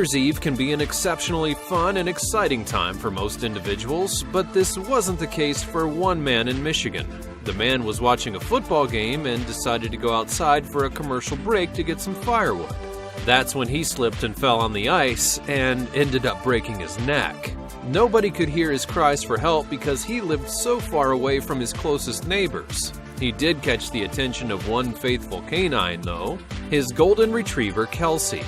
Year's Eve can be an exceptionally fun and exciting time for most individuals, but this wasn't the case for one man in Michigan. The man was watching a football game and decided to go outside for a commercial break to get some firewood. That's when he slipped and fell on the ice and ended up breaking his neck. Nobody could hear his cries for help because he lived so far away from his closest neighbors. He did catch the attention of one faithful canine, though, his golden retriever, Kelsey.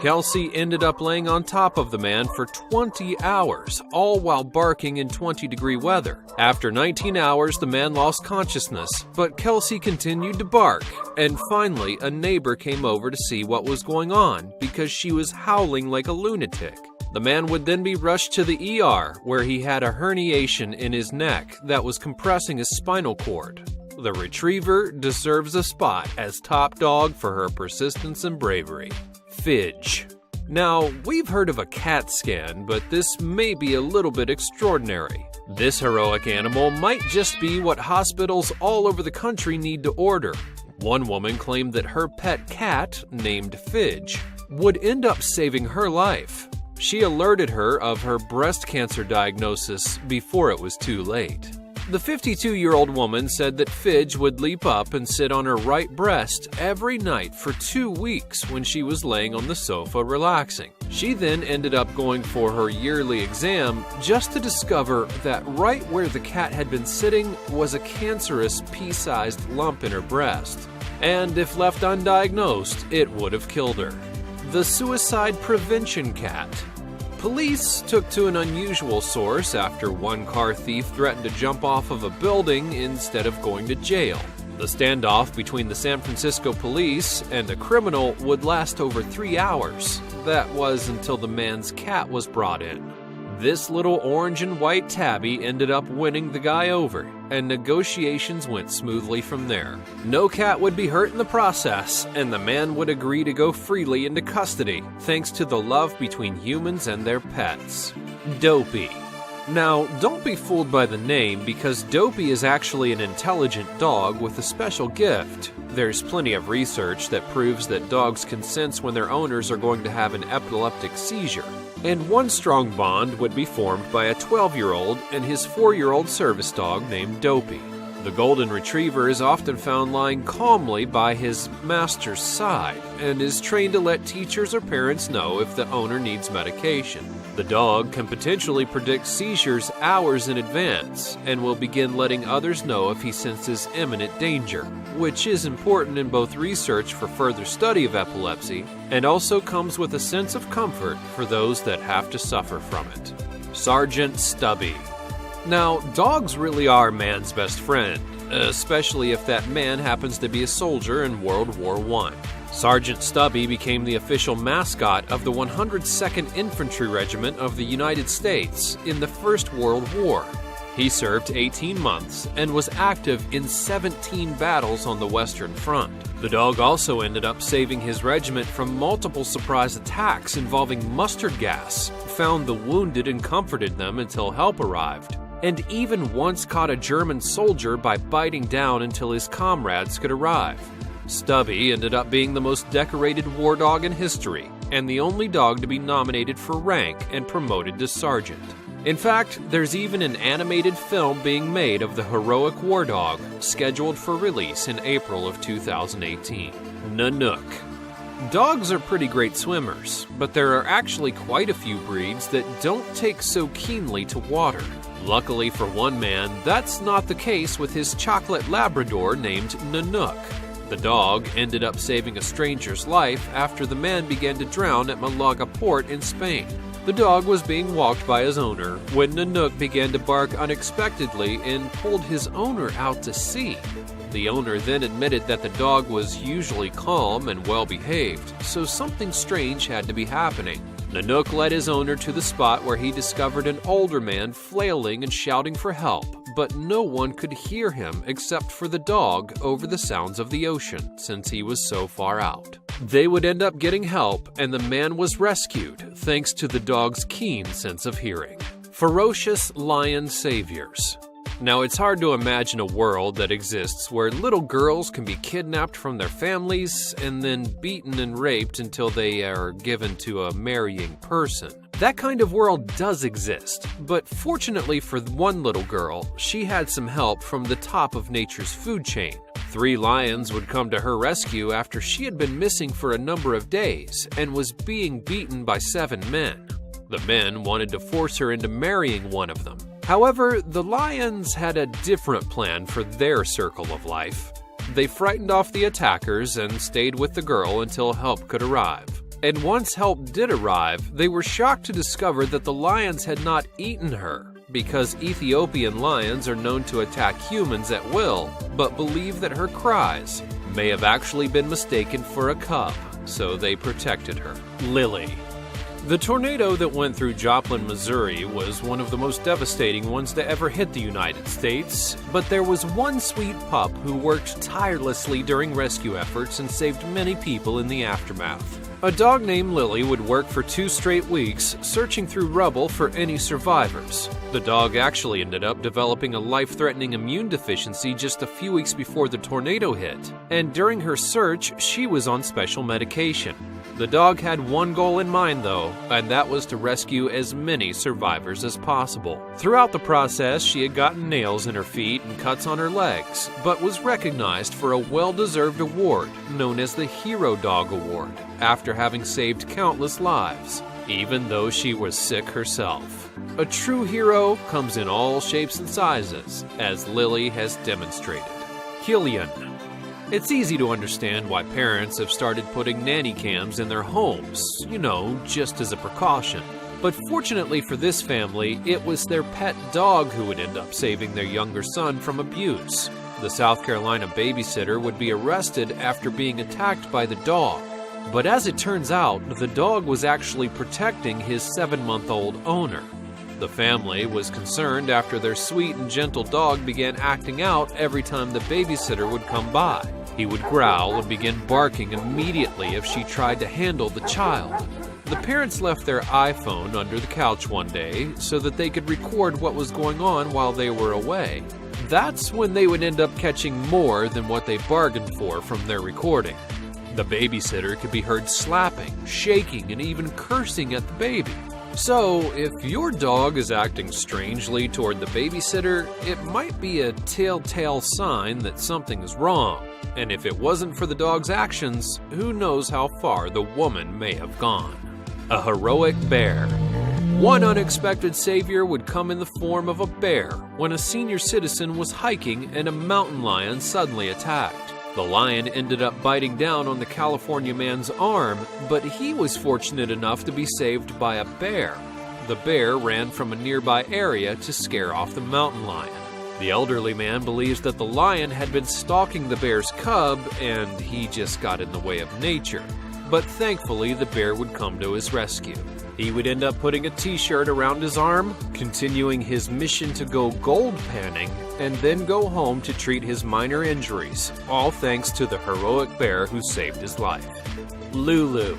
Kelsey ended up laying on top of the man for 20 hours, all while barking in 20-degree weather. After 19 hours, the man lost consciousness, but Kelsey continued to bark, and finally a neighbor came over to see what was going on because she was howling like a lunatic. The man would then be rushed to the ER, where he had a herniation in his neck that was compressing his spinal cord. The retriever deserves a spot as top dog for her persistence and bravery. Fidge. Now, we've heard of a CAT scan, but this may be a little bit extraordinary. This heroic animal might just be what hospitals all over the country need to order. One woman claimed that her pet cat, named Fidge, would end up saving her life. She alerted her of her breast cancer diagnosis before it was too late. The 52-year-old woman said that Fidge would leap up and sit on her right breast every night for 2 weeks when she was laying on the sofa relaxing. She then ended up going for her yearly exam just to discover that right where the cat had been sitting was a cancerous pea-sized lump in her breast. And if left undiagnosed, it would have killed her. The suicide prevention cat. Police took to an unusual source after one car thief threatened to jump off of a building instead of going to jail. The standoff between the San Francisco police and a criminal would last over 3 hours. That was until the man's cat was brought in. This little orange and white tabby ended up winning the guy over, and negotiations went smoothly from there. No cat would be hurt in the process, and the man would agree to go freely into custody, thanks to the love between humans and their pets. Dopey. Now, don't be fooled by the name, because Dopey is actually an intelligent dog with a special gift. There's plenty of research that proves that dogs can sense when their owners are going to have an epileptic seizure. And one strong bond would be formed by a 12-year-old and his 4-year-old service dog named Dopey. The golden retriever is often found lying calmly by his master's side and is trained to let teachers or parents know if the owner needs medication. The dog can potentially predict seizures hours in advance and will begin letting others know if he senses imminent danger, which is important in both research for further study of epilepsy and also comes with a sense of comfort for those that have to suffer from it. Sergeant Stubby. Now, dogs really are man's best friend, especially if that man happens to be a soldier in World War I. Sergeant Stubby became the official mascot of the 102nd Infantry Regiment of the United States in the First World War. He served 18 months and was active in 17 battles on the Western Front. The dog also ended up saving his regiment from multiple surprise attacks involving mustard gas, found the wounded and comforted them until help arrived, and even once caught a German soldier by biting down until his comrades could arrive. Stubby ended up being the most decorated war dog in history, and the only dog to be nominated for rank and promoted to sergeant. In fact, there's even an animated film being made of the heroic war dog, scheduled for release in April of 2018. Nanook. Dogs are pretty great swimmers, but there are actually quite a few breeds that don't take so keenly to water. Luckily for one man, that's not the case with his chocolate Labrador named Nanook. The dog ended up saving a stranger's life after the man began to drown at Malaga port in Spain. The dog was being walked by his owner when Nanook began to bark unexpectedly and pulled his owner out to sea. The owner then admitted that the dog was usually calm and well-behaved, so something strange had to be happening. Nanook led his owner to the spot where he discovered an older man flailing and shouting for help, but no one could hear him except for the dog over the sounds of the ocean, since he was so far out. They would end up getting help, and the man was rescued thanks to the dog's keen sense of hearing. Ferocious lion saviors. Now, it's hard to imagine a world that exists where little girls can be kidnapped from their families and then beaten and raped until they are given to a marrying person. That kind of world does exist, but fortunately for one little girl, she had some help from the top of nature's food chain. 3 lions would come to her rescue after she had been missing for a number of days and was being beaten by 7 men. The men wanted to force her into marrying one of them. However, the lions had a different plan for their circle of life. They frightened off the attackers and stayed with the girl until help could arrive. And once help did arrive, they were shocked to discover that the lions had not eaten her, because Ethiopian lions are known to attack humans at will, but believe that her cries may have actually been mistaken for a cub, so they protected her. Lily. The tornado that went through Joplin, Missouri was one of the most devastating ones to ever hit the United States, but there was one sweet pup who worked tirelessly during rescue efforts and saved many people in the aftermath. A dog named Lily would work for 2 straight weeks, searching through rubble for any survivors. The dog actually ended up developing a life-threatening immune deficiency just a few weeks before the tornado hit, and during her search, she was on special medication. The dog had one goal in mind, though, and that was to rescue as many survivors as possible. Throughout the process, she had gotten nails in her feet and cuts on her legs, but was recognized for a well-deserved award known as the Hero Dog Award, after having saved countless lives, even though she was sick herself. A true hero comes in all shapes and sizes, as Lily has demonstrated. Killian. It's easy to understand why parents have started putting nanny cams in their homes, just as a precaution. But fortunately for this family, it was their pet dog who would end up saving their younger son from abuse. The South Carolina babysitter would be arrested after being attacked by the dog. But as it turns out, the dog was actually protecting his 7-month-old owner. The family was concerned after their sweet and gentle dog began acting out every time the babysitter would come by. He would growl and begin barking immediately if she tried to handle the child. The parents left their iPhone under the couch one day so that they could record what was going on while they were away. That's when they would end up catching more than what they bargained for from their recording. The babysitter could be heard slapping, shaking, and even cursing at the baby. So, if your dog is acting strangely toward the babysitter, it might be a telltale sign that something is wrong. And if it wasn't for the dog's actions, who knows how far the woman may have gone. A heroic bear. One unexpected savior would come in the form of a bear when a senior citizen was hiking and a mountain lion suddenly attacked. The lion ended up biting down on the California man's arm, but he was fortunate enough to be saved by a bear. The bear ran from a nearby area to scare off the mountain lion. The elderly man believes that the lion had been stalking the bear's cub and he just got in the way of nature. But thankfully, the bear would come to his rescue. He would end up putting a t-shirt around his arm, continuing his mission to go gold panning, and then go home to treat his minor injuries, all thanks to the heroic bear who saved his life. Lulu.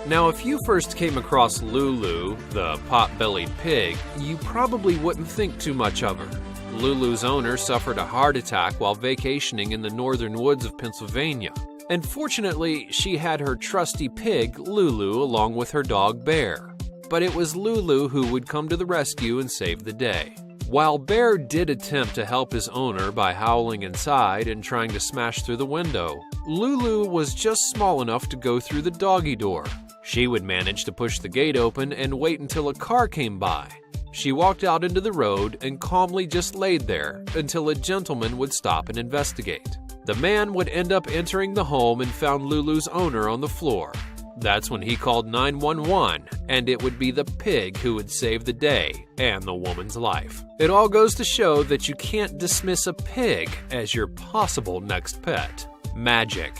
Now, if you first came across Lulu, the pot-bellied pig, you probably wouldn't think too much of her. Lulu's owner suffered a heart attack while vacationing in the northern woods of Pennsylvania. And fortunately, she had her trusty pig, Lulu, along with her dog, Bear. But it was Lulu who would come to the rescue and save the day. While Bear did attempt to help his owner by howling inside and trying to smash through the window, Lulu was just small enough to go through the doggy door. She would manage to push the gate open and wait until a car came by. She walked out into the road and calmly just laid there until a gentleman would stop and investigate. The man would end up entering the home and found Lulu's owner on the floor. That's when he called 911, and it would be the pig who would save the day and the woman's life. It all goes to show that you can't dismiss a pig as your possible next pet. Magic.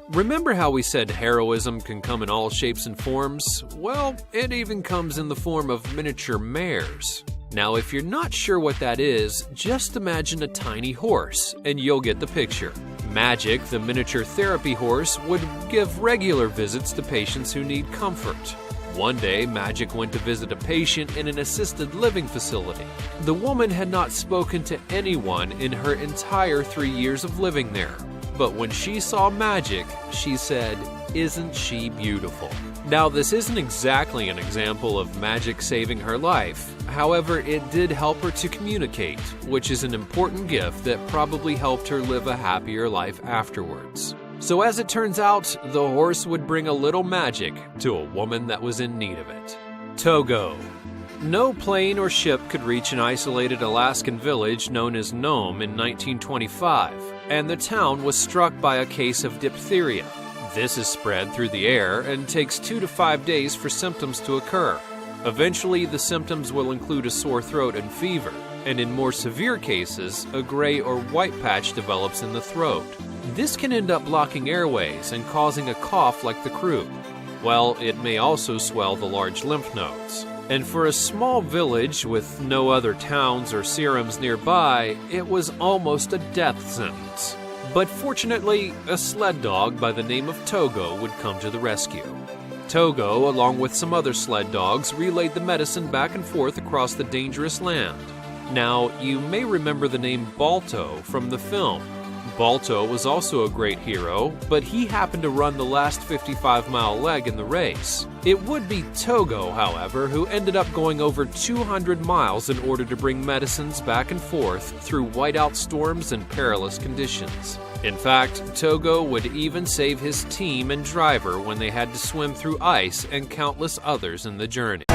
Remember how we said heroism can come in all shapes and forms? Well, it even comes in the form of miniature mares. Now, if you're not sure what that is, just imagine a tiny horse, and you'll get the picture. Magic, the miniature therapy horse, would give regular visits to patients who need comfort. One day, Magic went to visit a patient in an assisted living facility. The woman had not spoken to anyone in her entire 3 years of living there. But when she saw Magic, she said, "Isn't she beautiful?" Now, this isn't exactly an example of Magic saving her life. However, it did help her to communicate, which is an important gift that probably helped her live a happier life afterwards. So as it turns out, the horse would bring a little magic to a woman that was in need of it. Togo. No plane or ship could reach an isolated Alaskan village known as Nome in 1925, and the town was struck by a case of diphtheria. This is spread through the air and takes 2 to 5 days for symptoms to occur. Eventually, the symptoms will include a sore throat and fever, and in more severe cases, a gray or white patch develops in the throat. This can end up blocking airways and causing a cough like the croup. Well, it may also swell the large lymph nodes. And for a small village with no other towns or serums nearby, it was almost a death sentence. But fortunately, a sled dog by the name of Togo would come to the rescue. Togo, along with some other sled dogs, relayed the medicine back and forth across the dangerous land. Now, you may remember the name Balto from the film. Balto was also a great hero, but he happened to run the last 55-mile leg in the race. It would be Togo, however, who ended up going over 200 miles in order to bring medicines back and forth through whiteout storms and perilous conditions. In fact, Togo would even save his team and driver when they had to swim through ice and countless others in the journey.